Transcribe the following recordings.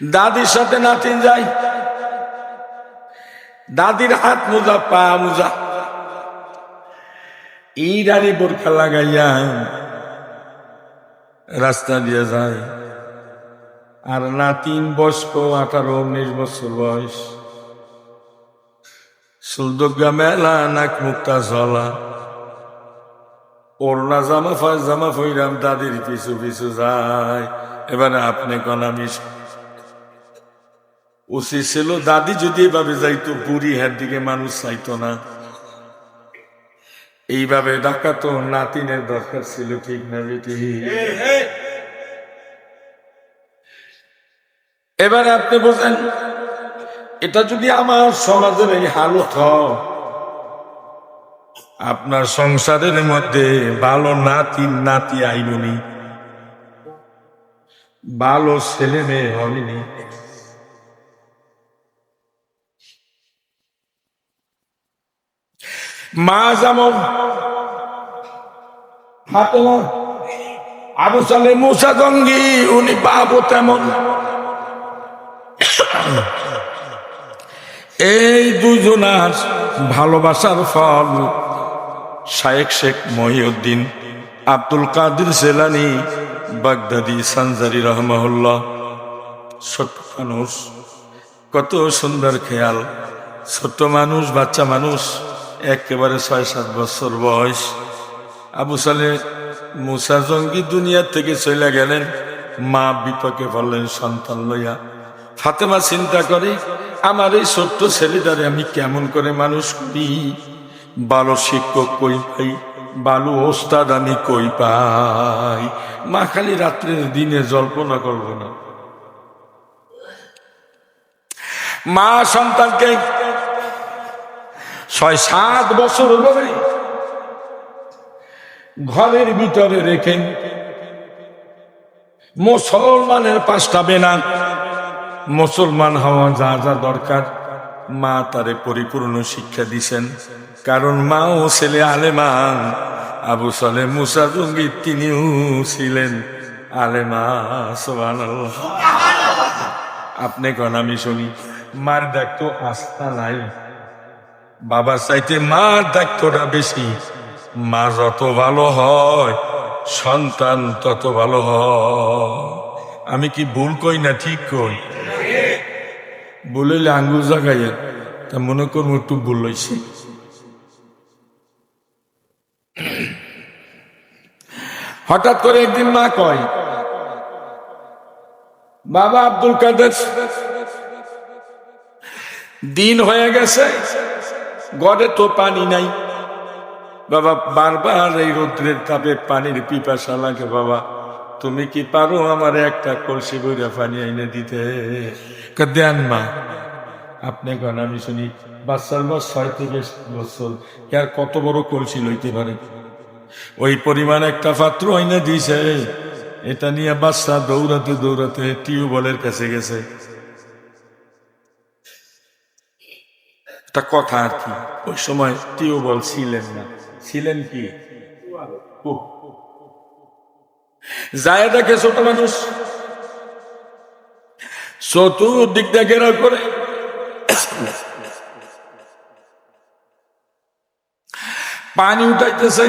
দাদির সাথে নাতিন যায়, দাদির হাত মোজা পা মোজা, ইরানি বোরখা লাগাইয়া রাস্তা দিয়ে যায়। আর নাতিন বয়স্ক 18-19 বছর বয়স, সুলদুগা মেলা, নাক মুক্তা ঝলা, ওড়না জামা ফইরাম দাদির পিছু পিছু যায়। এবারে আপনি কোন আমি উচিত ছিল দাদি যদি এভাবে যাইতো, বুড়ি হাত দিকে মানুষ চাইতো না। এইভাবে ডাকা তো নাতিনের দরকার ছিল, ঠিক না বেটি? এবার আপনি বোঝেন, এটা যদি আমার সমাজের এই হালত হয়, আপনার সংসারের মধ্যে ভালো নাতি আইবনি, ভালো ছেলে মেয়ে হবেনি। মা যেমন ফাতেমা, আবু সালে মুসা জঙ্গি, উনি বাবু তেমন। এই দুজনার ভালোবাসার ফল শায়েখ শেখ মহিউদ্দিন আব্দুল কাদের জেলানী বাগদাদি সানজারি রহমাহুল্লাহ। ছোট্ট মানুষ, কত সুন্দর খেয়াল। ছোট্ট মানুষ, বাচ্চা মানুষ, একেবারে 6-7 বছর বয়স। আবু সালে মুসা জঙ্গি দুনিয়া থেকে চলে গেলেন, মা বিপাকে পড়লেন সন্তান লইয়া। ফাতেমা চিন্তা করে, আমার এই ছোট্ট ছেলেটারে আমি কেমন করে মানুষ করি, ভালো শিক্ষক কই পাই, ভালো ওস্তাদ আমি কই পাই। মা খালি রাত্রের দিনে জল্পনা করব না। মা সন্তানকে 6-7 বছর ধরে ঘরের ভিতরে রেখেন। মুসলমানের 5টা বেনা, মুসলমান হওয়া যা যা দরকার মা তারে পরিপূর্ণ শিক্ষা দিছেন। কারণ মা ও ছেলে আলেমা। আবু সালে মুসা জঙ্গি তিনিও ছিলেন আলেমা। সুবহানাল্লাহ। আপনি কোন আমি শুনি, মার দায়িত্ব আস্থা নাই, বাবার চাইতে মার দায়িত্বটা বেশি। মা যত ভালো হয়, সন্তান তত ভালো হয়। আমি কি ভুল কই না ঠিক কই? বলিলে আঙ্গুল জাগাইয়া তা মনে করবো একটু ভুল হয়েছে। হঠাৎ করে একদিন মা কয়, বাবা আব্দুল কাদের, দিন হয়ে গেছে, ঘরে তো পানি নাই। বাবা বারবার এই রৌদ্রের তাপে পানির পিপাসা লাগে, বাবা তুমি কি পারো আমার একটা কলসি বইরা পানি এনে দিতে? দেন মা। আপনি কেন আমি শুনি, বাচ্চার বয়স 6 থেকে 7 বছর, আর কত বড় কলসি লইতে পারে? ওই পরিমাণ একটা পাত্র এনে দিয়েছে। এটা নিয়ে বাচ্চা দৌড়াতে দৌড়াতে টিউবওয়েলের কাছে গেছে। একটা কথা আর কি, ওই সময় টিউবওয়েল ছিলেন না, ছিলেন কি যায় দেখে ছোট মানুষ, চতুর্দিক দিয়ে ঘেরাও করে পানি উঠাইতেছে।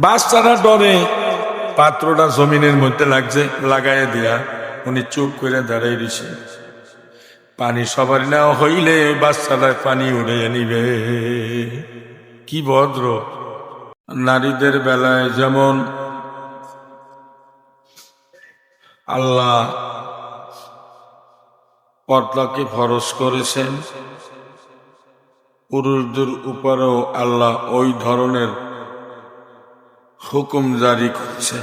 বাচ্চারা ডরে, পাত্রটা জমিনের মধ্যে লাগছে, লাগাই দিয়া উনি চুপ করে দাঁড়াই দিছে। পানি সবার নেওয়া হইলে বাচ্চারা পানি উড়ে নিবে। কি ভদ্র! নারীদের বেলায় যেমন আল্লাহ পর্দাকে ফরজ করেছেন, পুরুষদের উপরেও আল্লাহ ওই ধরনের হুকুম জারি করেছে।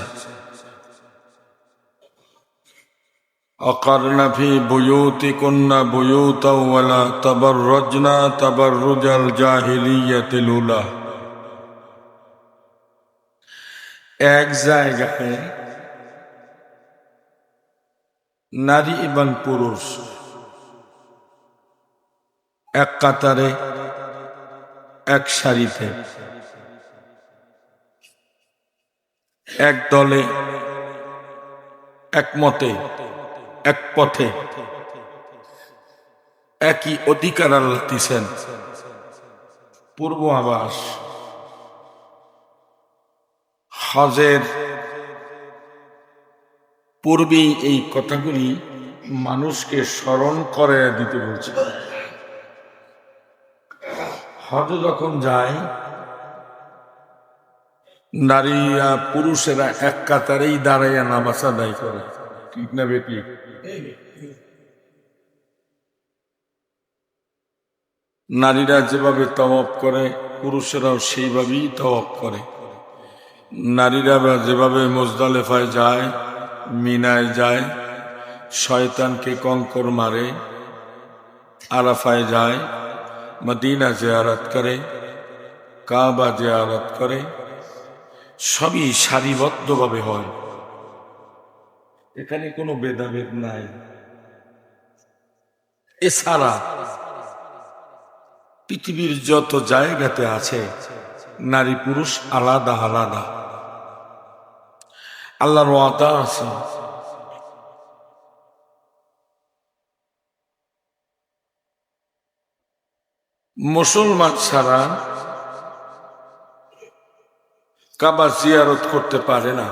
অকারনা ফি বুয়ুতিকুন্না বুয়ুতাও ওয়ালা তাবাররাজনা তাবাররুজাল জাহিলিয়াতিল উলা। এক জায়গায় নারী এবং পুরুষ এক কাতারে, এক সারিতে, এক দলে, একমতে এক পথে, একই অধিকার আল্লাহ দিছেন। পূর্ব আবাস হজের পূর্বেই এই কথাগুলি মানুষকে স্মরণ করে দিতে বলছে। হজ যখন যায়, নারীরা পুরুষেরা এক কাতারেই দাঁড়াইয়া নামাজ আদায় করে, ঠিক না বেটি? নারীরা যেভাবে তওয়াফ করে পুরুষেরাও সেইভাবেই তওয়াফ করে। নারীরা যেভাবে মুজদালেফায় যায়, মিনায় যায়, শয়তানকে কঙ্কর মারে, আরাফায় যায়, মদিনা জিয়ারত করে, কাবা জিয়ারত করে, সবই সারিবদ্ধভাবে হয়। এখানে কোনো ভেদাভেদ নাই। এছাড়া পৃথিবীর যত জায়গাতে আছে নারী পুরুষ আলাদা আলাদা, আল্লাহর ওয়াদা আছে। মুসলমান ছাড়া কাবা জিয়ারত করতে পারে না,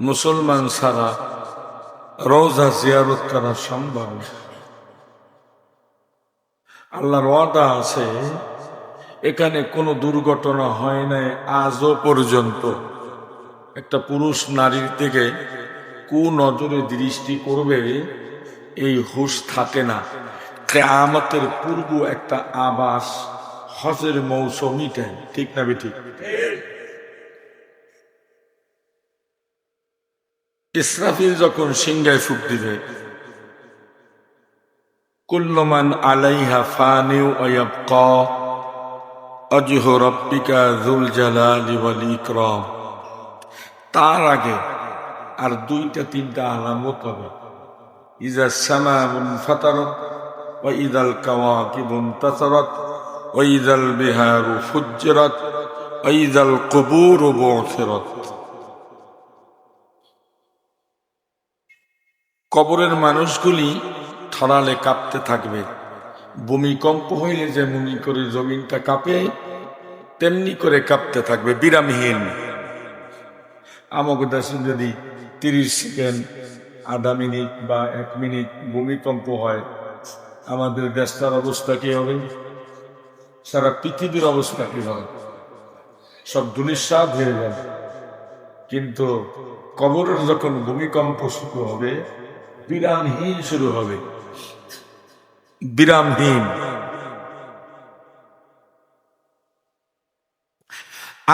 মুসলমান ছাড়া রওজা জিয়ারত করা সম্ভব। আল্লাহর ওয়াদা আছে, এখানে কোনো দুর্ঘটনা হয় নাই আজও পর্যন্ত। একটা পুরুষ নারীর দিকে কুনজরে দৃষ্টি করবে এই হুঁশ থাকে না। কিয়ামতের পূর্ব একটা আবাস হজের মৌসুমিতে, ঠিক না বেঠিক? ইসরাফিল যখন সিংহায় ফুক দিবে, কুল্লু মান আলাইহা ফানি ওয়া ইয়াবকা ওয়াজহু রাব্বিকা যুল জালালি ওয়াল ইকরাম, তার আগে আর দুইটা তিনটা আলামত হবে। ইজা সামাউ ফাতারাত ওয়া ইদাল কাওয়াকিবু ইনতাসারাত ওয়া ইদাল বিহারু ফুজ্জিরাত ওয়া ইদাল কুবুরু বু'থিরাত। কবরের মানুষগুলি থরালে কাঁপতে থাকবে। ভূমিকম্প হইলে যেমনি করে জমিনটা কাঁপে তেমনি করে কাঁপতে থাকবে বিরামহীন। আমাকে দেশে যদি 30 সেকেন্ড, আধা মিনিট বা 1 মিনিট ভূমিকম্প হয়, আমাদের দেশটার অবস্থা কি হবে? সারা পৃথিবীর অবস্থা কি হবে? সব ধূলিসাৎ হয়ে যাবে। কিন্তু কবরের যখন ভূমিকম্প শুরু হবে, বিরামহীন শুরু হবে, বিরামহীন।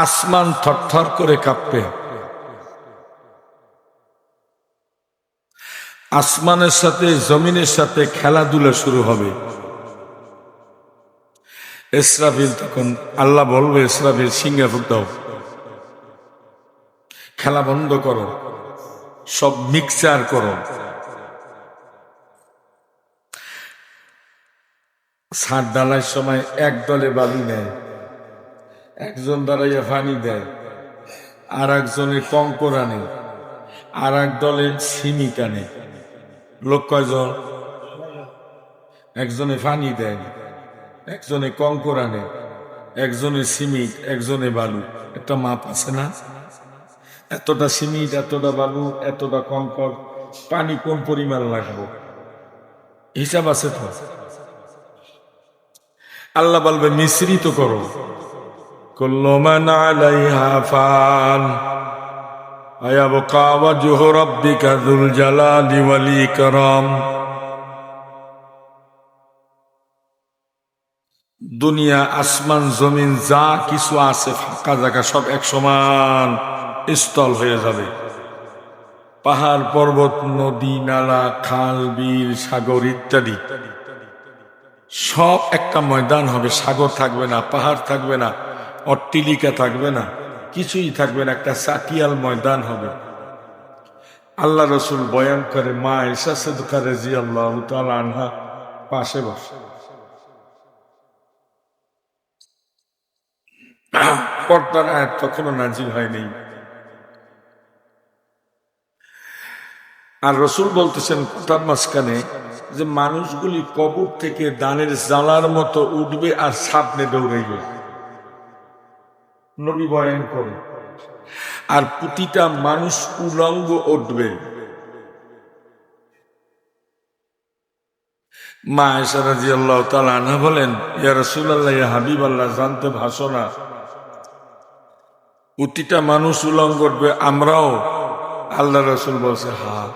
আসমান থরথর করে কাঁপবে, আসমানের সাথে জমিনের সাথে খেলাধুলা শুরু হবে। ইসরাফিল তখন, আল্লাহ বলবে ইসরাফিল সিংহে ফুঁক দাও, খেলা বন্ধ করো, সব মিক্সচার করো। ছাদ ঢালাইয়ের সময় এক দলে বালু নেয়, একজন দাঁড়াইয়া পানি দেয়, আর একজনের কঙ্কর আনে, আর এক দলের সিমিট আনে। লোক কয়জন? একজনে পানি দেয়, একজনে কঙ্কর আনে, একজনে সিমিট, একজনে বালু। একটা মাপ আছে না? এতটা সিমিট, এতটা বালু, এতটা কঙ্কর, পানি কোন পরিমাণ লাগবে হিসাব আছে তো। আল্লাহ বলবে মিশ্রিত করো। কুল্লু মান আলাইহা ফান ওয়া ইয়াবকা ওয়াজহু রাব্বিকা যুল জালালি ওয়াল ইকরাম। দুনিয়া, আসমান, জমিন যা কিছু আছে ফাঁকা জায়গা সব এক সমান স্থল হয়ে যাবে। পাহাড় পর্বত, নদী নালা, খাল বিল, সাগর ইত্যাদি সব একটা ময়দান হবে। সাগর থাকবে না, পাহাড় থাকবে না, অট্টিলিকা থাকবে না, কিছুই থাকবে না, একটা চাটিয়াল ময়দান হবে। আল্লাহ রসুল বয়ান করে, মা ঈসা সিদ্দিকা রাদিয়াল্লাহু তাআলা আনহা পাশে বসে। পর্দার আয়াত তখনও নাজিল হয়নি। আর রসুল বলতেছেন কথার মাঝখানে যে মানুষগুলি কবর থেকে দানের জ্বালার মতো উঠবে আর সামনে দৌড়াইবে। নবী বয়ান করে। আর প্রতিটা মানুষ উলঙ্গ উঠবে। মা আয়েশা রাদিয়াল্লাহু তাআলা আনহা বলেন, ইয়া রাসূলুল্লাহ, ইয়া হাবিবাল্লাহ, জানতে ভাসো না প্রতিটা মানুষ উলঙ্গ উঠবে, আমরাও? আল্লাহ রসুল বলছে হ্যাঁ।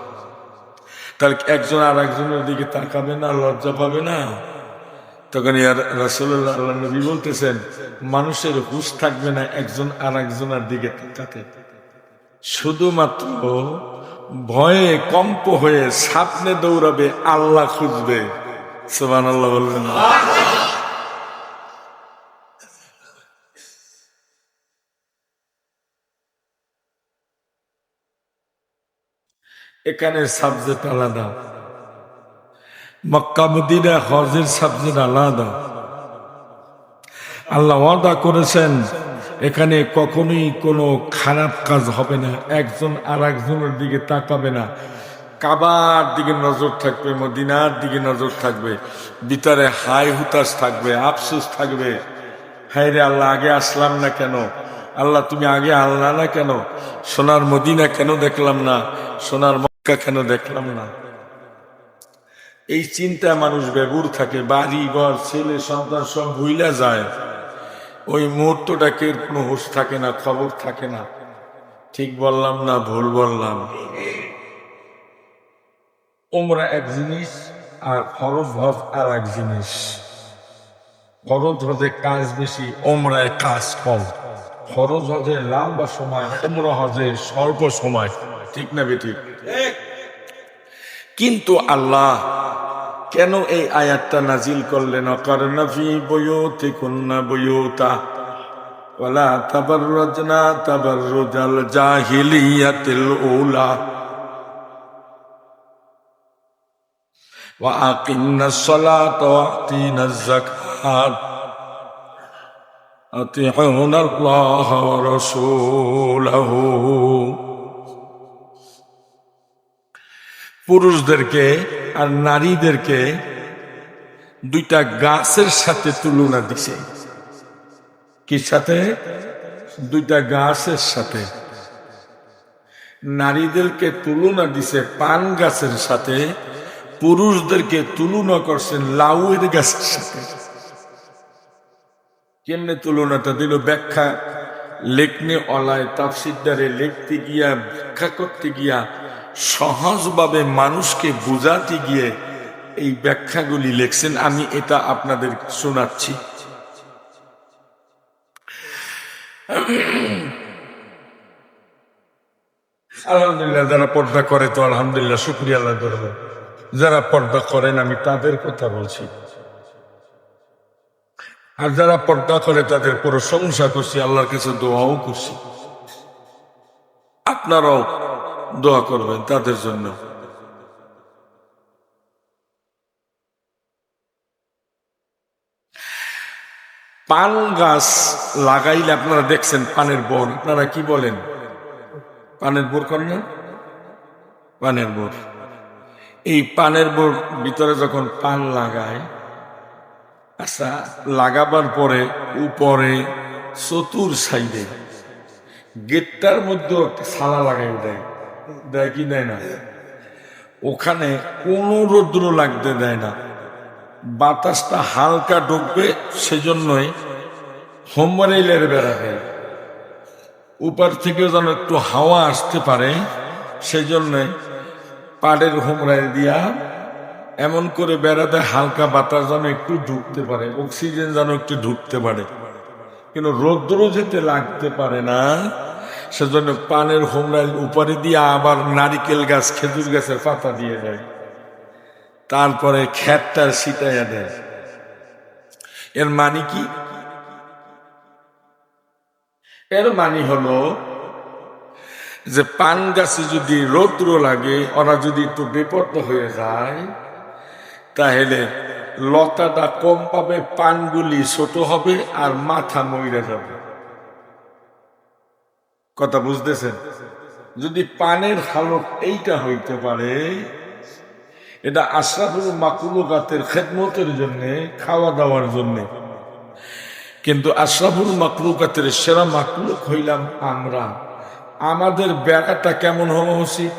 তাহলে একজন আর একজনের দিকে তাকাবে না, লজ্জা পাবে না? তখন ইয়া রাসূলুল্লাহ, আল্লাহ নবী বলতেছেন, মানুষের হুঁশ থাকবে না একজন আর একজনের দিকে তাকাতে, শুধুমাত্র ভয়ে কম্প হয়ে সামনে দৌড়াবে, আল্লাহ খুঁজবে। সুবহানাল্লাহ বলবেন না? এখানে সাবজেক্ট আলাদা, মক্কা মদিনা হজের সাবজেক্ট আলাদা। আল্লাহ ওয়াদা করেছেন এখানে কখনোই কোনো খারাপ কাজ হবে না, একজন আর একজনের দিকে তাকাবে না, কাবার দিকে নজর থাকবে, মদিনার দিকে নজর থাকবে, ভিতরে হাই হুতাশ থাকবে, আফসোস থাকবে, হায় রে আল্লাহ আগে আসলাম না কেন, আল্লাহ তুমি আগে আল্লাহ না কেন, সোনার মদিনা কেন দেখলাম না, সোনার মক্কা কেন দেখলাম না। এই চিন্তা মানুষ বেগুর থাকে, বাড়ি ঘর ছেলে সন্তান সব ভুইলা যায়, ওই মুহূর্তটাকে কোনো হুঁশ থাকে না, খবর থাকে না। ঠিক বললাম না ভুল বললাম? উমরা এক জিনিস আর ফরজ হজ আর এক জিনিস। ফরজ হজে কাজ বেশি, উমরায় কাজ কম। ফরজ হজে লম্বা সময়, উমরা হজে স্বল্প সময়। ঠিক না বেঠিক? কিন্তু আল্লাহ কেন এই আয়াতটা নাজিল করলেন? অকারনা ফি বুয়ুতিকুন্না বুয়ুতা ওয়ালা তাবাররাজনা তাবাররুজাল জাহিলিয়াতিল উলা ওয়া আকিমনাস সালাতা ওয়া আতিনাজ যাকাত আতিউনাল্লাহ ওয়া রাসূলাহু। পুরুষদেরকে আর নারীদেরকে দুইটা গাছের সাথে তুলনা দিছে। কি সাথে? দুইটা গাছের সাথে। নারীদেরকে তুলনা দিছে পান গাছের সাথে, পুরুষদেরকে তুলনা করছেন লাউয়ের গাছের সাথে। কেমনে তুলনাটা দিল? ব্যাখ্যা লেখনে অলায় তাফসিরদারে লিখতে গিয়া, ব্যাখ্যা করতে গিয়া, সহজভাবে মানুষকে বুঝাতে গিয়ে এই ব্যাখ্যাগুলি লেখছেন। আমি এটা আপনাদের শোনাচ্ছি। আলহামদুলিল্লাহ, যারা পর্দা করে তো আলহামদুলিল্লাহ, শুকরিয়া আল্লাহ দরবার। যারা পর্দা করেন আমি তাদের কথা বলছি, আর যারা পর্দা করে তাদের প্রশংসা করছি, আল্লাহর কাছে দোয়াও করছি। আপনারাও দোয়া করবেন তাদের জন্য। পান গাছ লাগাইলে আপনারা দেখছেন পানের বোর, আপনারা কি বলেন? পানের বোর করেন না? পানের বোর। এই পানের বোর ভিতরে যখন পান লাগায়, আচ্ছা, লাগাবার পরে উপরে চতুর সাইডে গেটটার মধ্যে একটা সালা লাগাই দেয়, দেয় কি দেয় না? ওখানে কোনো রৌদ্র লাগতে দেয় না, বাতাসটা হালকা ঢুকবে, সেজন্যই হোমবাইলের বেড়া দেয়, উপর থেকে যেন একটু হাওয়া আসতে পারে, সেজন্য পাড়ের হোমরাই দিয়া এমন করে বেড়া দেয়, হালকা বাতাস যেন একটু ঢুকতে পারে, অক্সিজেন যেন একটু ঢুকতে পারে, কিন্তু রৌদ্র যেতে লাগতে পারে না, সেজন্য পানের হোমরাইল উপরে দিয়ে আবার নারিকেল গাছ, খেজুর গাছের পাতা দিয়ে দেয়, তারপরে খ্যাতটা ছিটাইয়া দেয়। এর মানে কি? এর মানে হলো যে পান গাছে যদি রৌদ্র লাগে, ওরা যদি একটু বিপদ হয়ে যায়, তাহলে লতাটা কম পাবে, পানগুলি ছোট হবে, আর মাথা মইরা যাবে। কথা বুঝতেছেন? যদি পানের হালত এইটা হইতে পারে, এটা আশরাফুল মাকলুকাতের খেদমতের জন্য, খাওয়া দাওয়ার জন্য। কিন্তু আশরাফুল মাকলুকাতের সেরা মাকলুক হইলাম আমরা। আমাদের বেড়াটা কেমন হওয়া উচিত?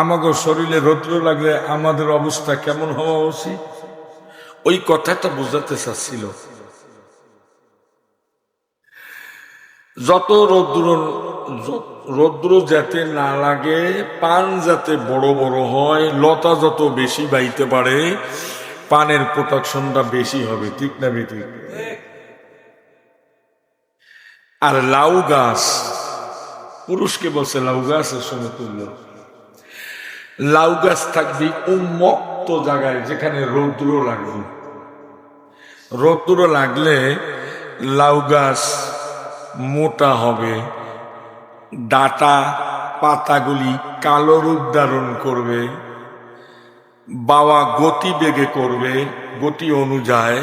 আমাদের শরীরে রৌদ্র লাগলে আমাদের অবস্থা কেমন হওয়া উচিত? ওই কথাটা বোঝাতে চাচ্ছিল। যত রৌদ্র যাতে না লাগে, পান যাতে বড় বড় হয়, লতা যত বেশি বাইতে পারে, পানের প্রোটেকশনটা বেশি হবে। ঠিক না বেটি? আর লাউ গাছ, পুরুষকে বলছে লাউ গাছের সমতুল্য। লাউ গাছ থাকবে উন্মুক্ত জায়গায়, যেখানে রৌদ্র লাগবে। রৌদ্র লাগলে লাউ গাছ মোটা হবে, ডাটা পাতাগুলি কালো রূপ ধারণ করবে, বাওয়া গতি বেগে করবে, গতি অনুযায়ী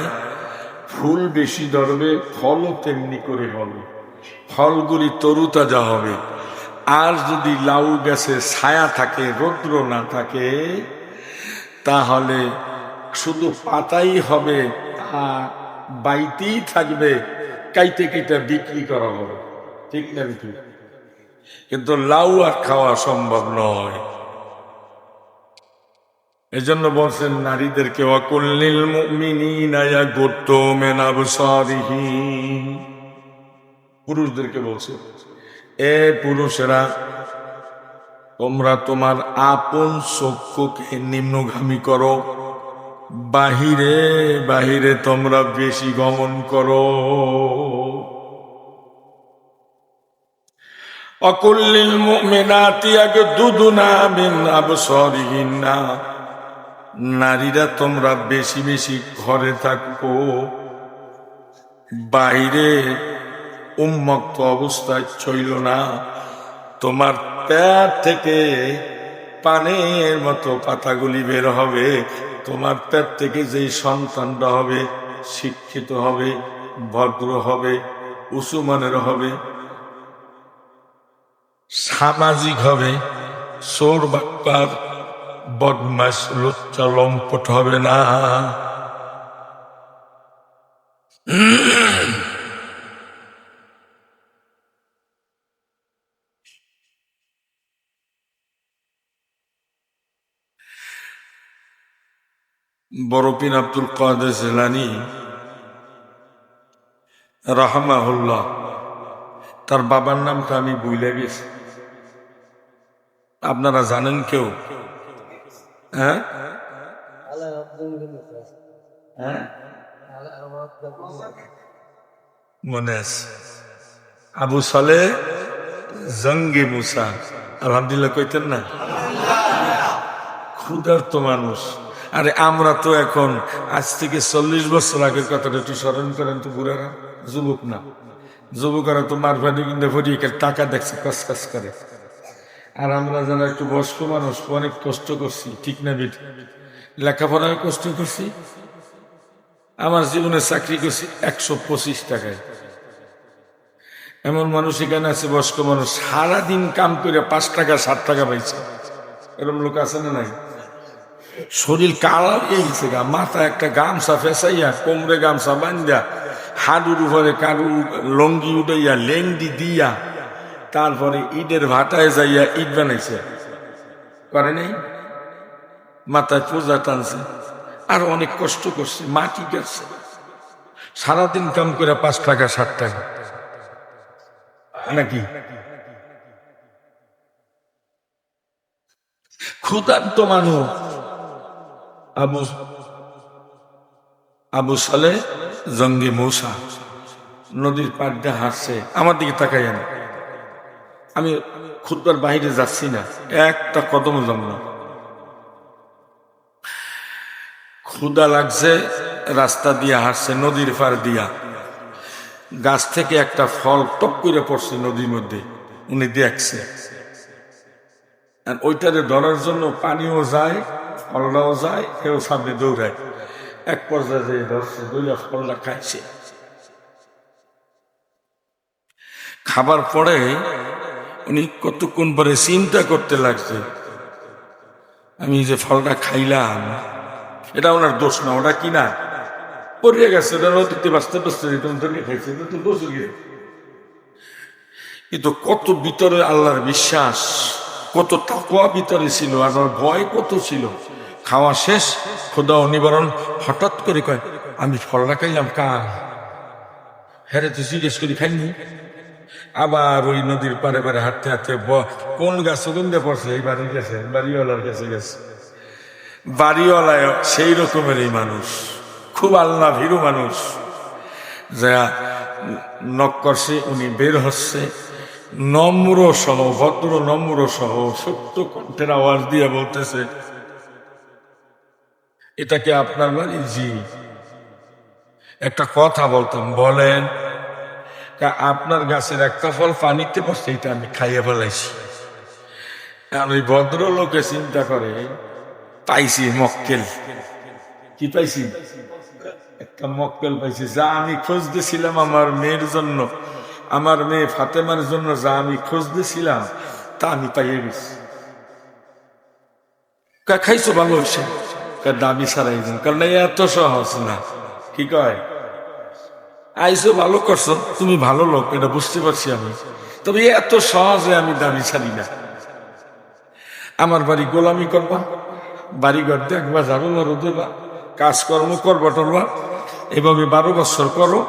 ফুল বেশি ধরবে, ফলও তেমনি করে হবে, ফলগুলি তরুতাজা হবে। আর যদি লাউ গাছে ছায়া থাকে, রৌদ্র না থাকে, তাহলে শুধু পাতাই হবে, তা বাইতেই থাকবে, কাইতে কেটে বিক্রি করা হবে। ঠিক না বিক্রি? কিন্তু লাউ আর খাওয়া সম্ভব নয়। এজন্য বলছেন নারীদেরকে, ওয়াকুল্লিল মুমিনিনা ইয়াগুদ্দু মিন আবসারিহিম। পুরুষদেরকে বলছে, এ পুরুষেরা, তোমরা তোমার আপন চক্ষুকে নিম্নগামী করো, বাহিরে বাহিরে তোমরা বেশি গমন করো। অকুল্লিল মুমিনাতি ইয়াগুদ্দুনা মিন আবসারিহিন্না। নারীরা তোমরা বেশি বেশি ঘরে থাকো, বাইরে উন্মুক্ত অবস্থায় চইল না। তোমার পেট থেকে পানের মতো পাতাগুলি বের হবে। তোমার পেট থেকে যেই সন্তানটা হবে, শিক্ষিত হবে, ভদ্র হবে, উঁচু মানের হবে, সামাজিক হবে, চোর বাটপার বদমাস লুচ্চা লম্পট হবে না। বড় পীর আব্দুল কাদের জিলানী রাহমাহুল্লাহ, তার বাবার নামটা আমি ভুলে গেছি। আপনারা জানেন কেউ? হ্যাঁ, মনে আছে? আবু সালেহ জঙ্গি মুসা। আলহামদুলিল্লাহ কইতেন না? ক্ষুধার্ত মানুষ। আরে আমরা তো এখন, আজ থেকে 40 বছর আগের কথাটা একটু স্মরণ করেন তো। বুড়ারা, যুবক না, যুবকরা তো মারফানি কিনতে ফরিয়ে টাকা দেখছে কসকাস করে। আর আমরা যারা একটু বয়স্ক মানুষ অনেক কষ্ট করছি। ঠিক না বেটি? লেখাপড়ায় কষ্ট করছি। আমার জীবনে চাকরি করছি 125 টাকায়। এমন মানুষ এখানে আছে, বয়স্ক মানুষ, সারাদিন কাম করে 5 টাকা 7 টাকা পাইছে। এরকম লোক আছে না নাই? শরীর কালা হয়ে গেছে গা, মাথা একটা গামছা ফেসাইয়া, কোমরে গামছা বান্ধা, হাডুর উপরে কারু লঙ্গি উঠাইয়া, লেংডি দিয়া, তারপরে ইটের ভাটায় যাইয়া ইট বানাইছে। করে নাই? মাথায় পূজা টানছে, আর অনেক কষ্ট করছে, মাটি কাটছে, সারাদিন কাম করে 5 টাকা 7 টাকা নাকি? ক্ষুধার্ত মানুষ। আবু সালেহ জঙ্গি মূসা নদীর পাড় দিয়ে হাসছে, আমার দিকে তাকাই না। আমি খুতবার বাইরে যাচ্ছি না, একটা কদম যাব না। ক্ষুধা লাগছে, রাস্তা দিয়ে হাসছে, নদীর পাড় দিয়া। গাছ থেকে একটা ফল টপ করে পড়ছে নদীর মধ্যে, উনি দেখছে। আর ওইটারে ধরার জন্য পানিও যায়, ফলটাও যায়, কেউ সামনে দৌড়ায়। এক পর্যায়ে যে ধরছে, দুইটা ফলটা খাইছে। খাবার পরে উনি কতক্ষণ পরে চিন্তা করতে লাগছে, আমি যে ফলটা খাইলাম এটা ওনার দোষ না, ওটা কি না পড়ে গেছে, ওটা নদীতে বাঁচতে বাঁচতে খাইছে, এটা তো দোষ গিয়ে। কিন্তু কত ভিতরে আল্লাহর বিশ্বাস, কত তাকওয়া ভিতরে ছিল, আর ভয় কত ছিল। খাওয়া শেষ, খোদা নিবারণ, হঠাৎ করে কয় আমি ফলটা খাইলাম কার? হ্যাঁ তুই জিজ্ঞেস করি খাইনি। আবার ওই নদীর পারে পারে হাঁটতে হাঁটতে কোন গাছ গন্ধে পড়ছে, এই বাড়ি গেছে, বাড়িওয়ালার কাছে গেছে। বাড়িওয়ালায় সেই রকমেরই মানুষ, খুব আল্লাহ ভীরু মানুষ। যা নক করছে, উনি বের হচ্ছে নম্র সহ, ভদ্র নম্র সহ, সত্য কণ্ঠের আওয়াজ দিয়ে বলতেছে, এটা কি আপনার বাড়ি? জি। একটা কথা বলতাম, বলেন। আপনার গাছের একটা ফল পানিতে পড়ছে, এটা আমি খাইয়ে ফেলাইছি। আর ওই ভদ্রলোকে চিন্তা করে, পাইছি মক্কেল। কি পাইছি? একটা মক্কেল পাইছি, যা আমি খোঁজ দিয়েছিলাম আমার মেয়ের জন্য, আমার মেয়ে ফাতেমার জন্য যা আমি খোঁজ দিয়েছিলাম তা আমি পাইয়ে গেছি। খাইছো ভালো হয়েছে, দামি ছাড়াই, কারণ এত সহজ না। কি কয়? আইসো ভালো করছো, তুমি ভালো লোক, এটা বুঝতে পারছি আমি, তবে এত সহজে আমি দামি ছাড়ি না। আমার বাড়ি গোলামি করবা, বাড়িঘর দেখবা, ঝাড়ু মারু দেবা, কাজকর্ম করবা টরবা, এভাবে 12 বছর করো।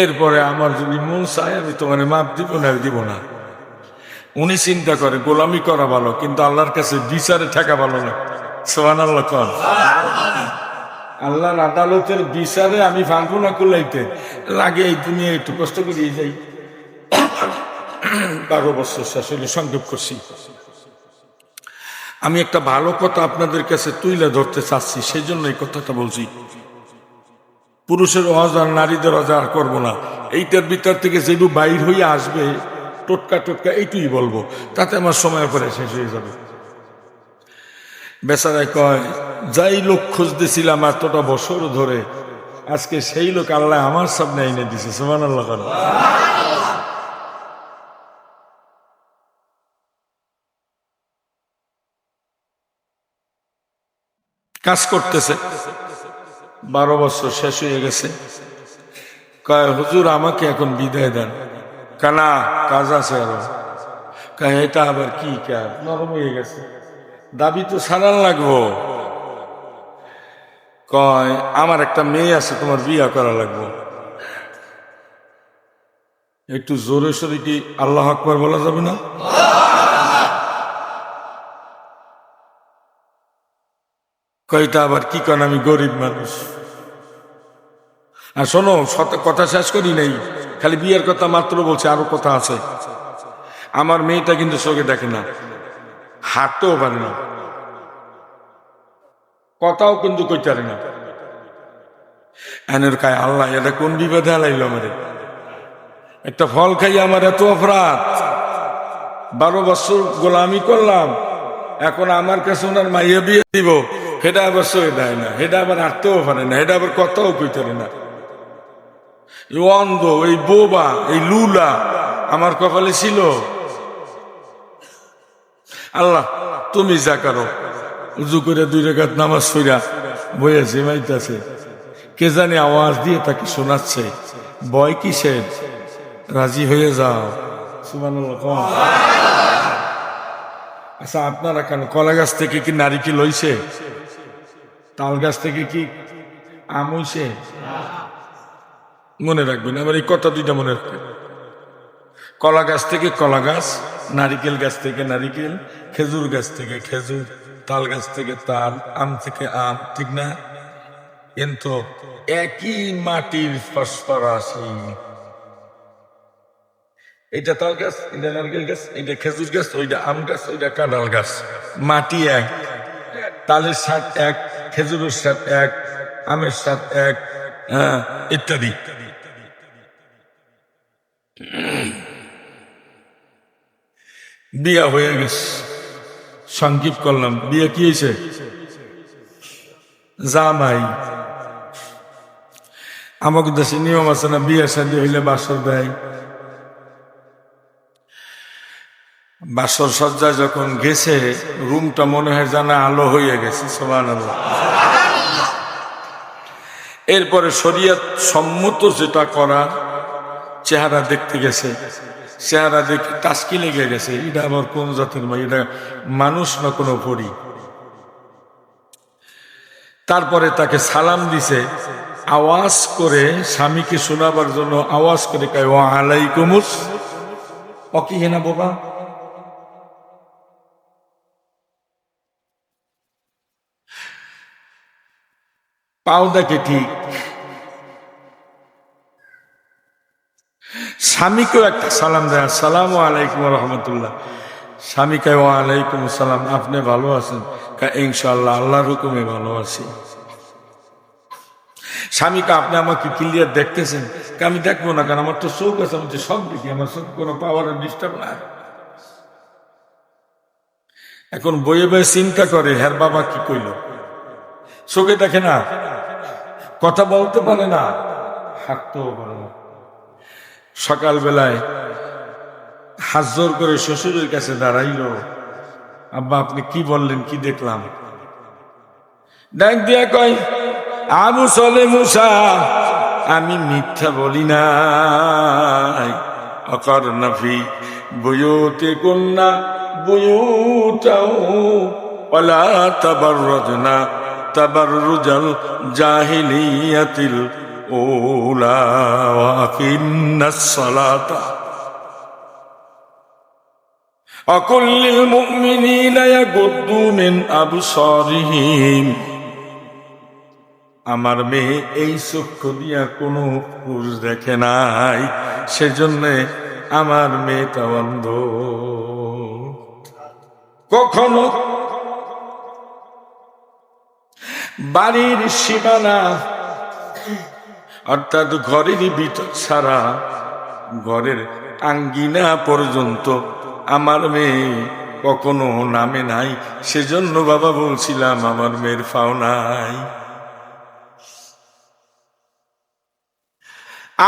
এরপরে আমার যদি মন চায় আমি তোমার মাপ দিব না, দিব না। উনি চিন্তা করে গোলামি করা ভালো, কিন্তু আল্লাহর কাছে বিচারে থাকা ভালো না। সুবহানাল্লাহ কর। আল্লাহর আদালতের বিচারে আমি ভাঙবো না কুলাইতে, লাগে এই দুনিয়া একটু কষ্ট করিয়ে যাই। 12 বছর শেষ হইলে সংক্ষেপ করছি। আমি একটা ভালো কথা আপনাদের কাছে তুলে ধরতে চাচ্ছি, সেই জন্য এই কথাটা বলছি। পুরুষের ওয়াজ আর নারীদের ওয়াজ আর করবো না। এইটার ভিতর থেকে যেটু বাইর হয়ে আসবে টোটকা টোটকা এইটুই বলবো, তাতে আমার সময় পরে শেষ হয়ে যাবে। বেচারায় কয়, যাই লোক খুঁজতেছিলাম এতটা বছর ধরে, আজকে সেই লোক আল্লাহ আমার সামনে এনে দিছে। সুবহানাল্লাহ। কাজ করতেছে, 12 বছর শেষ হয়ে গেছে। কয় হুজুর আমাকে এখন বিদায় দেন। কানা কাজ আছে আরো। কয় এটা আবার কি কাজ? নরম হয়ে গেছে, দাবি তো ছাড়ান লাগবো। কয় আমার একটা মেয়ে আছে, তোমার বিয়া করা লাগবো। একটু জোরে সোরে কি আল্লাহ আকবার বলা যাবে না? কয়টা আবার কি কন, আমি গরিব মানুষ। আর শোনো, কথা শেষ করি নাই, খালি বিয়ের কথা মাত্র বলছে, আরো কথা আছে। আমার মেয়েটা কিন্তু চোখে দেখে না, হাঁটতেও পারে না, কথাও কিন্তু কইতে পারে না। এনের কায় আল্লাহ এটা কোন বিপদে আলাইলো আমারে? একটা ফল খাই আমার এত অপরাধ, 12 বছর গোলামি করলাম, এখন আমার কাছে ওনার মাইয়া বিয়ে দিব, সেটা আবার সয়ে দেয় না, সেটা আবার হাঁটতেও পারে না, এটা আবার কথাও কইতে পারে না। এই অন্ধ, এই বোবা, এই লুলা আমার কপালে ছিল। আল্লাহ তুমি যা করো। উজু করে 2 রাকাত নামাজ পড়া বইয়ে জিমাইতেছে, কে জানে আওয়াজ দিয়ে তাকে শোনাচ্ছে, ভয় কিসের? রাজি হয়ে যাও। সুবহানাল্লাহ। আচ্ছা আপনারা কেন, কলা গাছ থেকে কি নারিকেল হইছে? তাল গাছ থেকে কি আম হইছে? মনে রাখবেন, আবার এই কথা দুইটা মনে রাখবেন। কলা গাছ থেকে কলা গাছ, নারিকেল গাছ থেকে নারিকেল, খেজুর গাছ থেকে খেজুর, তাল গাছ থেকে তাল, আম থেকে আম, ঠিক না? কিন্তু একই মাটির ফসফরাসি। এইটা তাল গাছ, এটা নারকেল গাছ, এটা খেজুর গাছ, ওইটা আম গাছ, ওইটা কাঁঠাল গাছ, মাটি এক, তালের স্বাদ এক, খেজুরের স্বাদ এক, আমের স্বাদ এক, ইত্যাদি। বিয়া হয়ে গেছে, সংক্ষিপ্ত করলাম। বিয়া কি হয়েছে? জামাই। আমাকে দেশে নিয়ম আছে না, বিয়ে শাদী হইলে বাসর দেয়। বাসর সজ্জায় যখন গেছে রুমটা মনে হয় জানা আলো হয়ে গেছে, সুবহানাল্লাহ। এরপরে শরীয়ত সম্মত যেটা করা, চেহারা দেখতে গেছে, চেহারা দেখে টাস্কি লেগে গেছে, এটা আবার কোন জাতের মেয়ে, এটা মানুষ না কোনো পরী। তারপরে তাকে সালাম দিছে, আওয়াজ করে স্বামীকে শোনাবার জন্য আওয়াজ করে কয় ওয়া আলাইকুমুস, অকি হেনা বাবা। পাও দেখে ঠিক, স্বামীকেও একটা সালাম দেয়, আসসালামু আলাইকুম রহমতুল্লাহ। স্বামী কয় ওয়া আলাইকুম সালাম, আপনি ভালো আছেন? ইনশাআল্লাহ আল্লাহর হুকুমে ভালো আছি। স্বামীকে আপনি আমাকে ক্লিয়ার দেখতেছেন? আমি দেখবো না, কারণ আমার তো চোখ আছে, আমি তো সব দেখি, আমার চোখ কোনো পাওয়ারের ডিস্টার্ব না। এখন বইয়ে বইয়ে চিন্তা করে হ্যার বাবা কি কইল, চোখে দেখে না, কথা বলতে পারে না, হাঁটতেও পারে না। সকালবেলায় হাত জোর করে শ্বশুরের কাছে দাঁড়াইলো, আব্বা আপনি কি বললেন, কি দেখলাম? ডাক দিয়া কয়, আবু সলে মুসা, আমি মিথ্যা বলি নাই। অকর নফি বুয়ুতে কুন্না বুয়ুতাও ওয়ালা তাবাররুজনা তাবাররুজাল জাহিলিয়াতিল উলা ওয়া আকিমনাস সালাতা অকুল্লিল মুমিনিনা ইয়াগুদ্দু মিন আবসারিহিম। আমার মেয়ে এই চক্ষু দিয়া কোনো পুরুষ দেখে নাই, সেজন্য আমার মেয়েটা অন্ধ। কখনো বাড়ির সীমানা অর্থাৎ ঘরেরই ভিতর ছাড়া ঘরের আঙ্গিনা পর্যন্ত আমার মেয়ে কখনো নামে নাই, সেজন্য বাবা বলছিলাম আমার মেয়ের ফাও নাই।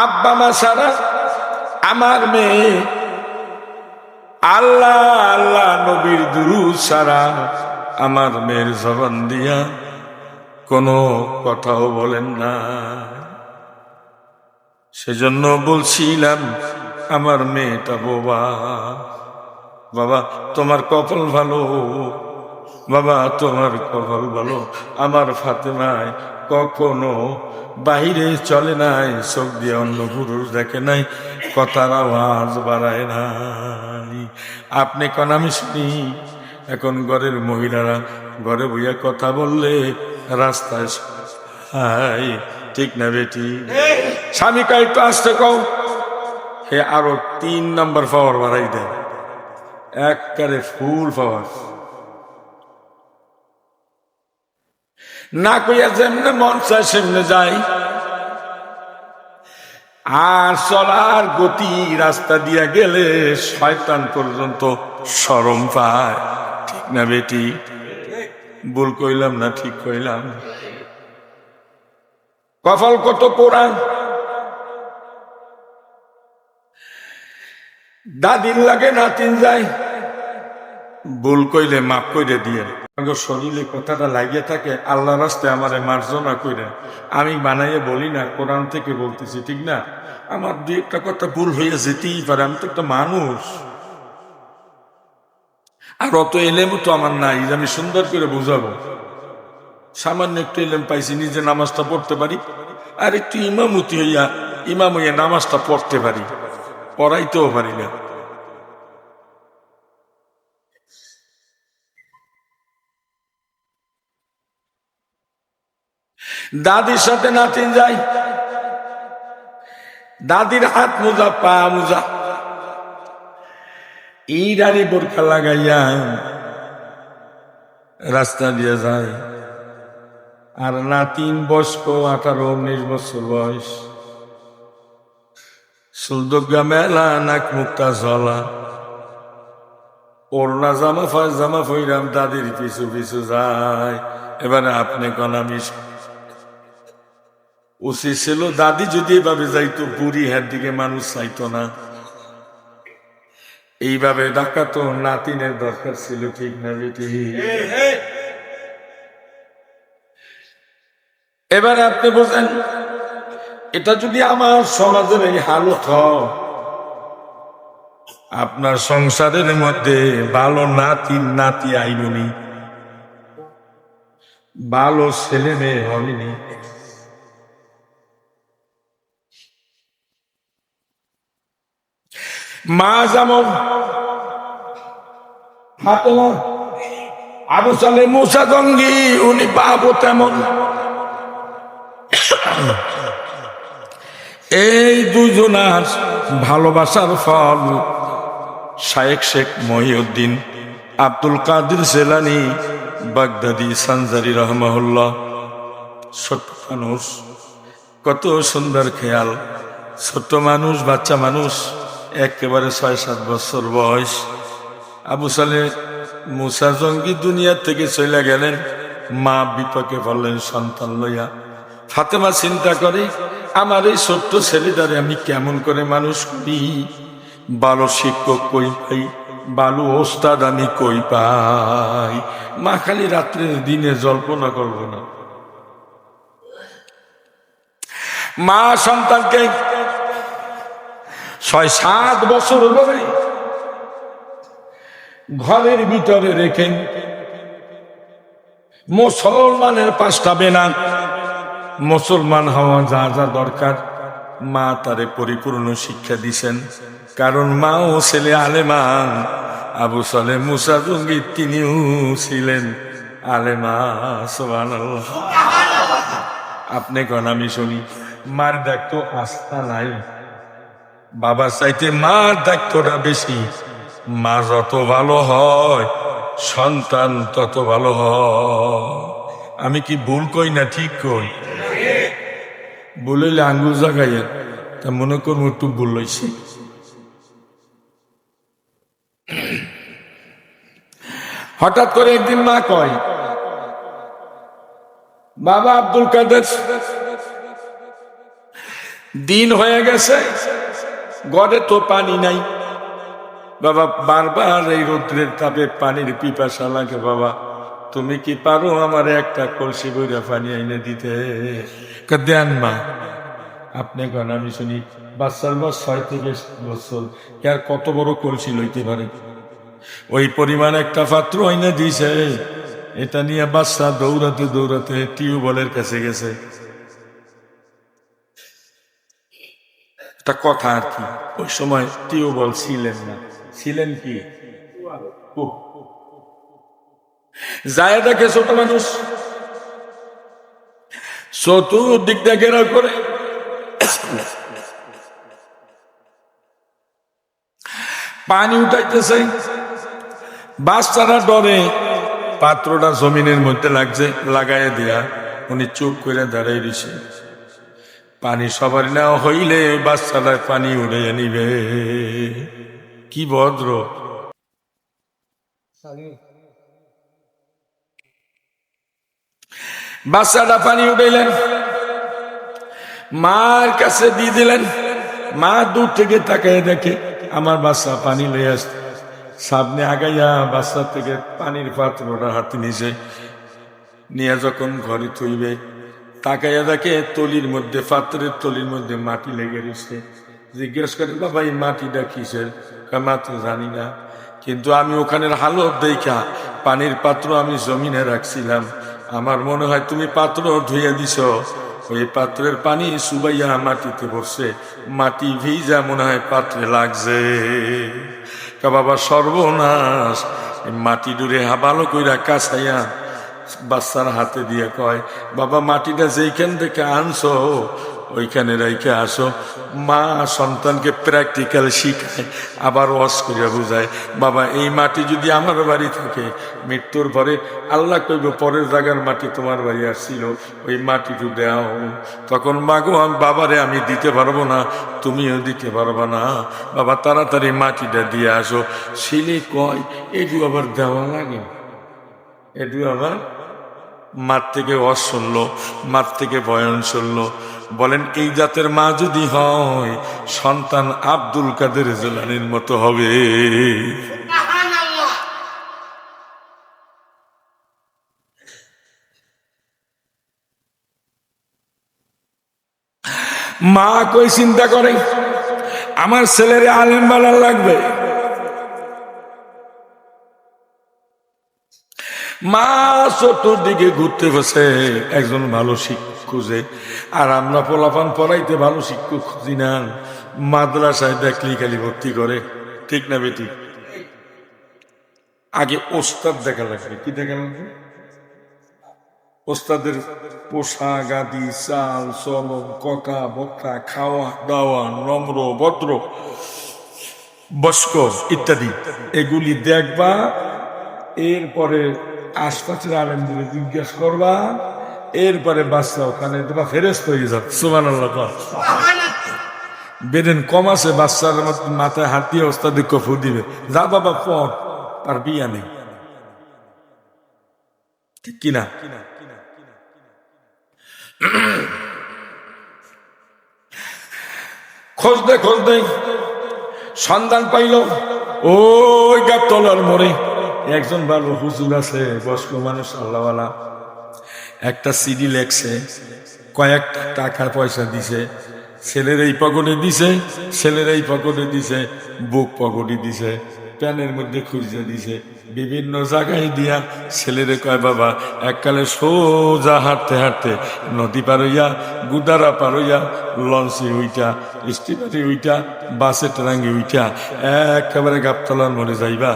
আব্বা মা ছাড়া আমার মেয়ে আল্লাহ আল্লাহ নবীর দুরূদ ছাড়া আমার মেয়ের জবান দিয়া কোনো কথাও বলেন না। সেজন্য বলছিলাম আমার মেয়েটা বোবা। বাবা তোমার কপাল ভালো, বাবা তোমার কপাল ভালো, আমার ফাতেমায় কখনো বাহিরে চলে নাই, চোখ দিয়ে অন্য পুরুষ দেখে নাই, কথার আওয়াজ বাড়ায় নাই। আপনি কোন আমি শুনি। এখন ঘরের মহিলারা ঘরে বইয়া কথা বললে রাস্তায় ঠিক না বেটি? স্বামী কাই তো আসতে কও, হে আরো 3 নম্বর পাওয়ার বাড়াই দেয়, একবারে ফুল পাওয়ার। না কইয়া যেমনে মন চায় সেমনে যায়, আর চলার গতি রাস্তা দিয়া গেলে শয়তান পর্যন্ত শরম পায়। ঠিক না বেটি? ভুল কইলাম না ঠিক কইলাম? কপাল কত পোড়া। দাদির লাগে নাতিন যায়, ভুল কইলে মাফ কইরে দিয়ে। শরীরে কথাটা লাগিয়ে থাকে, আল্লাহ রাস্তায় আমারে মার্জনা কইরে। আমি বানাইয়ে বলি না, কোরআন থেকে বলতেছি, ঠিক না? আমার 2-1টা কথা ভুল হয়ে যেতেই পারে, আমি তো একটা মানুষ। আর অত এলেমও তো আমার নাই যে আমি সুন্দর করে বুঝাবো। সামান্য একটু এলেম পাইছি, নিজে নামাজটা পড়তে পারি, আর একটু ইমাম হইয়া নামাজটা পড়তে পারি, পড়াইতেও পারি না। দাদির সাথে নাতিন যায়, দাদির হাত মোজা পা মোজা, ইরানি বোরখা লাগাইয়া রাস্তা দিয়ে যায়। আর নাতিন বয়স্ক 18-19 বছর বয়স, সুলদগা মেলা, নাক মুক্তা ঝলা, ওড়না জামা ফইরাম দাদির পিছু পিছু যায়। এবারে আপনি কোন আমি উচিত ছিল দাদি যদি এভাবে যাইতো, বুড়ি হাত দিকে মানুষ চাইতো না। এইভাবে ডাকা তো নাতিনের দরকার ছিল, ঠিক না বেটি? এবারে আপনি বোঝেন, এটা যদি আমার সমাজের এই হালত হয়, আপনার সংসারের মধ্যে ভালো নাতি আইবনি, ভালো ছেলে মেয়ে হয়নি। মা যেমন হাতে না আবু সালে মুসা জঙ্গি, উনি বাবু তেমন। এই দুজনার ভালোবাসার ফল শায়েখ শেখ মহিউদ্দিন আব্দুল কাদের জেলানী বাগদাদি সানজারি রহমাহুল্লাহ। ছোট্ট মানুষ, কত সুন্দর খেয়াল। ছোট্ট মানুষ, বাচ্চা মানুষ, একেবারে 6-7 বছর বয়স। আবু সালে মুসা জঙ্গি দুনিয়া থেকে চলে গেলেন, মা বিপাকে পড়লেন সন্তান লইয়া। ফাতেমা চিন্তা করে, আমার এই ছোট্ট ছেলেটারে আমি কেমন করে মানুষ করি, ভালো শিক্ষক কই পাই, ভালো ওস্তাদ আমি কই পাই। মা খালি রাত্রের দিনে জল্পনা করব না। মা সন্তানকে 6-7 বছর ধরে ঘরের ভিতরে রেখেন। মুসলমানের পাঁচটা বেনা, মুসলমান হওয়া যা যা দরকার মা তারে পরিপূর্ণ শিক্ষা দিছেন। কারণ মা ও ছেলে আলেমা। আবু সালে মুসা জঙ্গি তিনিও ছিলেন আলেমা। সুবহানাল্লাহ। আপনি কোন আমি শুনি, মার দেখতো আস্থা নাই, বাবার চাইতে মার দায়িত্বটা বেশি। মা যত ভালো হয় সন্তান তত ভালো হয়। আমি কি ভুল কই না ঠিক কই? বলিলে আঙ্গুল জাগাইয়া তা মনে করবো একটু ভুল লইছি। হঠাৎ করে একদিন মা কয়, বাবা আব্দুল কাদের, দিন হয়ে গেছে, ঘরে তো পানি নাই। বাবা বারবার এই রৌদ্রের তাপে পানির পিপাসা লাগে, বাবা তুমি কি পারো আমার একটা কলসি বইরা পানি এনে দিতে? দেন মা। আপনি কেন আমি শুনি, বাচ্চার বয়স 6 থেকে 7 বছর, আর কত বড় কলসি লইতে পারে? ওই পরিমাণ একটা পাত্র এনে দিছে। এটা নিয়ে বাচ্চা দৌড়াতে দৌড়াতে টিউবওয়েলের কাছে গেছে। একটা কথা আর কি, ওই সময় টিউবওয়েল ছিলেন না, ছিলেন কি যায় দেখে ছোট মানুষ চতুর্দিক দিয়ে ঘেরাও করে পানি উঠাইতেছে। বাচ্চারা ডরে, পাত্রটা জমিনের মধ্যে লাগছে, লাগাই দিয়া উনি চুপ করে দাঁড়াই দিছে। পানি সবার নেওয়া হইলে বাচ্চারা পানি উড়ে নিবে। কি ভদ্র! বাচ্চাটা পানি উঠাইলেন, মার কাছে দিয়ে দিলেন। মা দূর থেকে তাকায় দেখে আমার বাচ্চা পানি লয়ে আসছে। সামনে আগাইয়া বাচ্চা থেকে পানির পাত্রটা হাতে নিছে, নিয়ে যখন ঘরে থইবে তাকাইয়া দেখে তলির মধ্যে, পাত্রের তলির মধ্যে মাটি লেগে রয়েছে। জিজ্ঞেস করে, বাবা এই মাটিটা কিসের? মা তো জানি না, কিন্তু আমি ওখানের হালত দেখা পানির পাত্র আমি জমিনে রাখছিলাম, আমার মনে হয় তুমি পাত্র ধুইয়া দিছ, ওই পাত্রের পানি সুবাইয়া মাটিতে পড়ছে, মাটি ভিজা মনে হয় পাত্রে লাগছে। বাবা সর্বনাশ! মাটি দূরে ভালো কইরা কাছাইয়া বাচ্চার হাতে দিয়ে কয়, বাবা মাটিটা যেইখান থেকে আনছো ওইখানে রেখে আসো। মা সন্তানকে প্র্যাকটিক্যাল শিখায়, আবার ওয়াজ করিয়া বুঝায়, বাবা এই মাটি যদি আমার বাড়ি থাকে, মৃত্যুর পরে আল্লাহ কইব পরের জায়গার মাটি তোমার বাড়ি আসছিল, ওই মাটিটু দেও। তখন মাগো বাবারে আমি দিতে পারবো না, তুমিও দিতে পারবা না, বাবা তাড়াতাড়ি মাটিটা দিয়ে আসো। ছেলে কয়, এটু আবার দেওয়া লাগে, এটু আবার মার থেকে ওয়াজ শুনলো, মার থেকে বয়ান শুনলো। বলেন এই জাতের মা যদি হয়, সন্তান আব্দুল কাদের জিলানীর মতো হবে। মা কই চিন্তা করে আমার ছেলেরে আলেম বানার লাগবে, মা চতুর্দিকে ঘুরতে বসে একজন ভালো শিক্ষক খুঁজে। আর আমরা পোলাপান পড়াইতে ভালো শিক্ষক খুঁজি না, মাদ্রাসায় দেখলি খালি ভর্তি করে। ঠিক না বেটি? আগে ওস্তাদ দেখা লাগবে। কি দেখা লাগবে? ওস্তাদের পোশাক আদি, চাল চলন, কথা বক্তা, খাওয়া দাওয়া, নম্র ভদ্র বস্ক ইত্যাদি এগুলি দেখবা। এরপরে আশপাশের আলেমদের জিজ্ঞেস করবা, এরপরে বাচ্চা ওখানে তোমার ফেরেস্ত হয়ে যাবে। সুবহানাল্লাহ। বেরেন কম আছে, বাচ্চার মাথায় হাত দিয়ে ওস্তাদ কফু দিবে, যা বাবা পড়, তার বিয়া নেই। ঠিক কিনা? খুঁজতে খুঁজতে সন্ধান পাইল ওই গাবতলার মোড়ে একজন ভালো হুজুর আছে, বয়স্ক মানুষ, আল্লাহওয়ালা। একটা সিডি লেখছে, কয়েক টাকা পয়সা দিছে, ছেলের এই পকেটে দিছে, ছেলের এই পকেটে দিছে, বুক পকেটে দিছে, প্যানের মধ্যে খুঁজে দিছে, বিভিন্ন জায়গায় দিয়া ছেলেরে কয় বাবা এককালে সোজা হাঁটতে হাঁটতে নদী পার হইয়া, গুদারা পার হইয়া, লঞ্চে উইটা, স্টিমারে উইটা, বাসে ট্রাঙ্গে উইটা একেবারে গাবতলার মোড়ে যাইবা,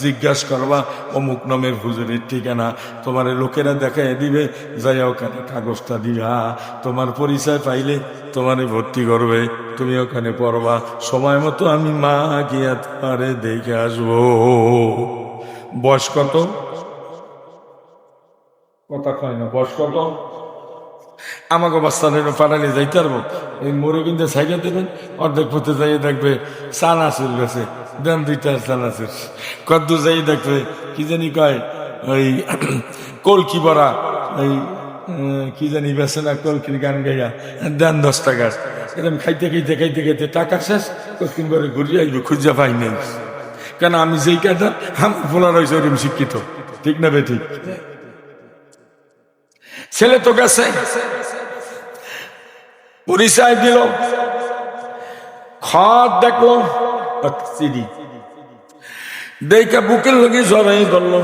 জিজ্ঞাসা করবা অমুক নামের হুজুরের ঠিকানা, তোমার লোকেরা দেখাই দিবে, যাইয়া ওখানে কাগজটা দিবা, তোমার পরিচয় পাইলে তোমারে ভর্তি করবে, তুমি ওখানে পড়বা, সময় মতো আমি মা গিয়া তোমারে দেখে আসবো। বয়স কত? কথা কয় না, বয়স কত? আমাকে বাচ্চাদের পাঠালে যাইতে পারবো? এই মোড়ে কিন্তু সাইকেল দেবেন, অর্ধেক পথে যাইয়ে দেখবে চানাচুর গেছে, দেন দুইটা চানাচুর, কদ্দু যাই দেখবে কি জানি কয় ওই কলকি বড়া, ওই কি জানি বেছে না, কলকির গান গাইয়া দেন 10 টাকার। এরকম খাইতে খাইতে খাইতে খাইতে টাকা শেষ, কতক্ষণ করে ঘুরিয়ে আসবে, খুঁজা পাই নাই। কেন আমি যেই কাজটা আমার বলার হয়েছে ওরকম শিক্ষিত। ঠিক না বে ঠিক? ছেলে তো গেছে, পরিচয় দিল, খত দেখলো, চিঠি দেখা বুকের লগে জড়াই ধরলো।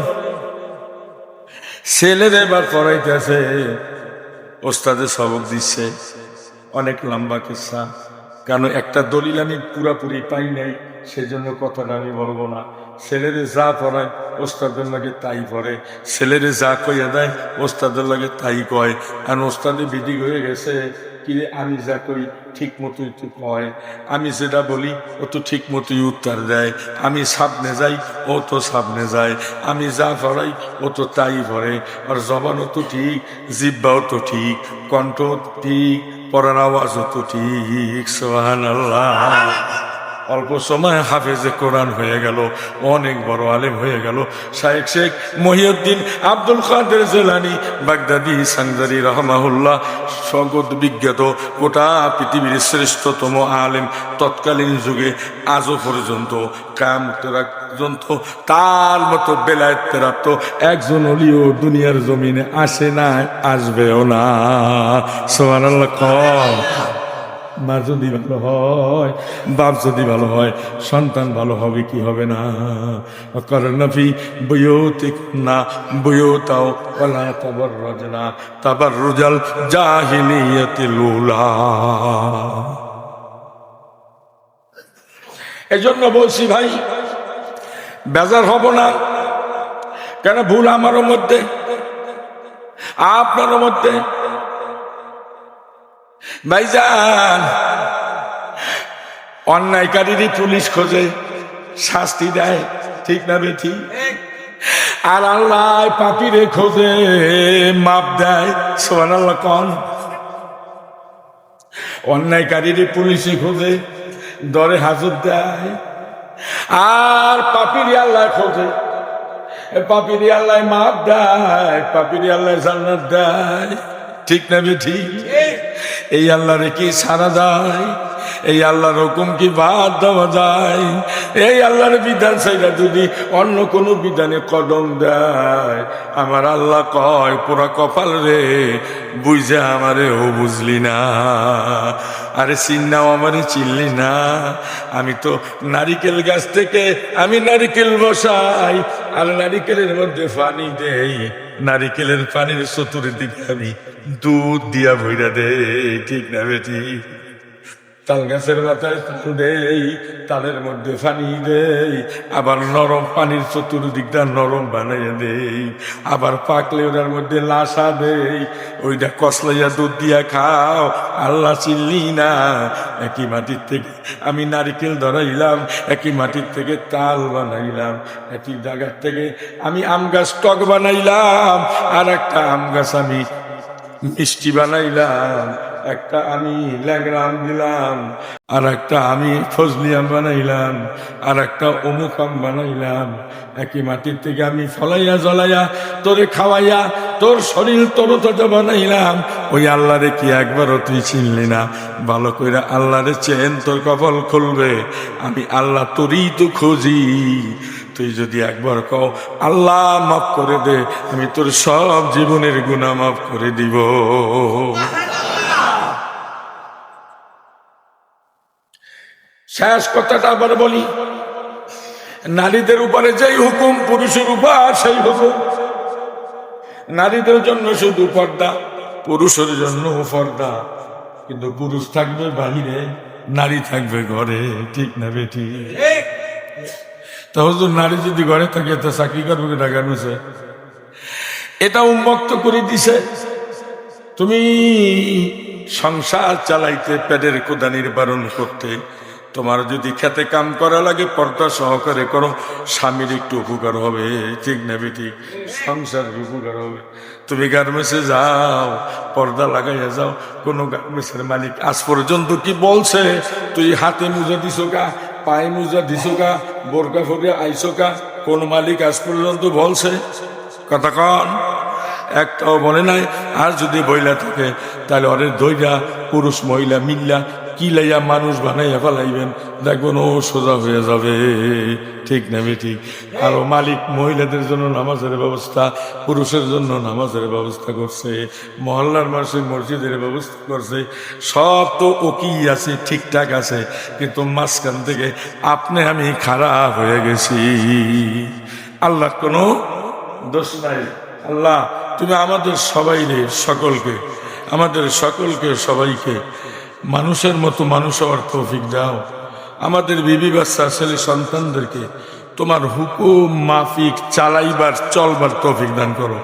ছেলের এবার পড়াইতেছে, ওস্তাদে সবক দিচ্ছে, অনেক লম্বা কিসা, কারণ একটা দলিল আমি পুরাপুরি পাই নাই, সেজন্য কথাটা আমি বলবো না। ছেলেরে যা পড়ায় ওস্তাদের লাগে তাই পড়ে, ছেলেরে যা কইয়া দেয় ওস্তাদের লাগে তাই কয়। আর ওস্তাদে বিধি হয়ে গেছে কিরে, আমি যা কই ঠিক মতোই তো কয়, আমি যেটা বলি ও তো ঠিক মতোই উত্তর দেয়, আমি সামনে যাই ও তো সামনে যায়, আমি যা পড়াই ও তো তাই পড়ে। আর জবানও তো ঠিক, জিহ্বাও তো ঠিক, কণ্ঠ ঠিক, পড়ার আওয়াজও তো ঠিক। সুবহানাল্লাহ। অল্প সময় হাফেজে কোরআন হয়ে গেল, অনেক বড় আলেম হয়ে গেল। শায়েখ শেখ মহিউদ্দিন আব্দুল কাদের জিলানী বাগদাদি সানজারি রহমাহুল্লাহ, জগৎ বিজ্ঞাত গোটা পৃথিবীর শ্রেষ্ঠতম আলেম তৎকালীন যুগে, আজও পর্যন্ত কিয়ামত পর্যন্ত তার মতো বেলায়েত প্রাপ্ত একজন ওলিও দুনিয়ার জমিনে আসে না, আসবেও না। সুবহানাল্লাহ। মা যদি ভালো হয়, বাপ যদি ভালো হয়, সন্তান ভালো হবে কি হবে না? করনা ফি বুয়ুতিকুন্না বুয়ুতাও ওয়ালা তাবাররাজনা তাবাররুজাল জাহিলিয়াতিল উলা। এজন্য বলছি ভাই, বেজার হব না। কেন? ভুল আমারও মধ্যে, আপনারও মধ্যে। ভাইজান, অন্যায়কারীরই পুলিশ খোঁজে, শাস্তি দেয়। ঠিক না বেঠি? আর আল্লাহ পাপীরে খোঁজে, মাপ দেয়। সুবহানাল্লাহ কোন? অন্যায়কারীরই পুলিশে খোঁজে, দরে হাজত দেয়। আর পাপীরই আল্লাহ খোঁজে, পাপিরি আল্লাহ মাপ দেয়, পাপিরি আল্লাহ জান্নাত দেয়, ঠিক না ঠিক? এই আল্লাহরে কি ছাড়া যায়? এই আল্লাহর হুকুম কি বাদ দেওয়া যায়? এই আল্লাহর বিধান ছাইরা যদি অন্য কোনো বিধানে কদম দেয়, আমার আল্লাহ কয় পুরা কপাল রে, বুঝে আমারে ও বুঝলি না। আরে চিন্নাও আমারে চিনলি না? আমি তো নারিকেল গাছ থেকে আমি নারিকেল বসাই, আর নারিকেলের মধ্যে পানি দেই, নারিকেলের পানির চতুর্দিকে আমি দুধ দিয়া ভইরা দেই, ঠিক না বেটি? তাল গাছের মাথায় তাল দেই, তালের মধ্যে পানি দেই, আবার নরম পানির চতুর্দিকটা নরম বানাইয়া দেই, আবার পাকলে ওটার মধ্যে লাসা দেই, ওইটা কসলাইয়া দুধ দিয়া খাও। আল্লাহ চিনলি না? একই মাটির থেকে আমি নারিকেল ধরাইলাম, একই মাটির থেকে তাল বানাইলাম, একই জায়গার থেকে আমি আম গাছ টক বানাইলাম, আর একটা আম গাছ আমি মিষ্টি বানাইলাম, একটা আমি ল্যাংড়া আম দিলাম, আর একটা আমি ফজলি আম বানাইলাম, আর একটা অমুক আম বানাইলাম। একই মাটির থেকে আমি ফলাইয়া জ্বলাইয়া তোরে খাওয়াইয়া তোর শরীর তরতাজা বানাইলাম। ওই আল্লাহরে কি একবারও তুই চিনলি না? ভালো কইরা আল্লাহরে চেন, তোর কপাল খুলবে। আমি আল্লাহ তোরই তো খুঁজি। তুই যদি একবার কও আল্লাহ মাফ করে দে, আমি তোর সব জীবনের গুনাহ মাফ করে দিব। শেষ কথাটা আবার বলি, নারীদের উপরে যেই হুকুম পুরুষের উপর সেই হুকুম। নারীদের জন্য শুধু পর্দা, পুরুষের জন্য পর্দা, কিন্তু পুরুষ থাকবে বাহিরে, নারী থাকবে ঘরে, ঠিক না বেটি? তা হুজুর নারী যদি ঘরে থাকে তা চাকরি করবে টাকা নুছে, এটা উন্মুক্ত করে দিছে। তুমি সংসার চালাইতে, পেটের ক্ষুধা নিবারণ করতে, তোমার যদি খেতে কাম করা লাগে পর্দা সহকারে করো, স্বামীর একটু উপকার হবে, ঠিক না বেটি? সংসারের উপকার হবে। তুমি গার্মেন্টসে যাও, পর্দা লাগাইয়া যাও, কোন গার্মেন্টসের মালিক আজ পর্যন্ত কি বলছে তুই হাতে মুজা দিছো কা, পায়ে মুজা দিছো কা, বোরকা ফোরে আইসো কা? কোন মালিক আজ পর্যন্ত বলছে? কথা কন, একটাও বলে নাই। আর যদি বইলা থাকে তাহলে অনেক দইরা পুরুষ মহিলা মিল্লা কি লাইয়া মানুষ বানাইয়া ফেলাইবেন, দেখবেন ও সোজা হয়ে যাবে, ঠিক না ঠিক? আরো মালিক মহিলাদের জন্য নামাজের ব্যবস্থা, পুরুষের জন্য নামাজের ব্যবস্থা করছে, মহল্লার মাসে মসজিদের ব্যবস্থা করছে, সব তো ওকি আছে, ঠিকঠাক আছে, কিন্তু মাঝখান থেকে আপনি আমি খারাপ হয়ে গেছি। আল্লাহ কোনো দোষ নাই। আল্লাহ তুমি আমাদের সবাইরে, সকলকে, আমাদের সকলকে, সবাইকে মানুষের মতো মানুষ হওয়ার তৌফিক দাও। আমাদের বিবি বাচ্চা ছেলে সন্তানদেরকে তোমার হুকুম মাফিক চালাইবার, চলবার তৌফিক দান করো।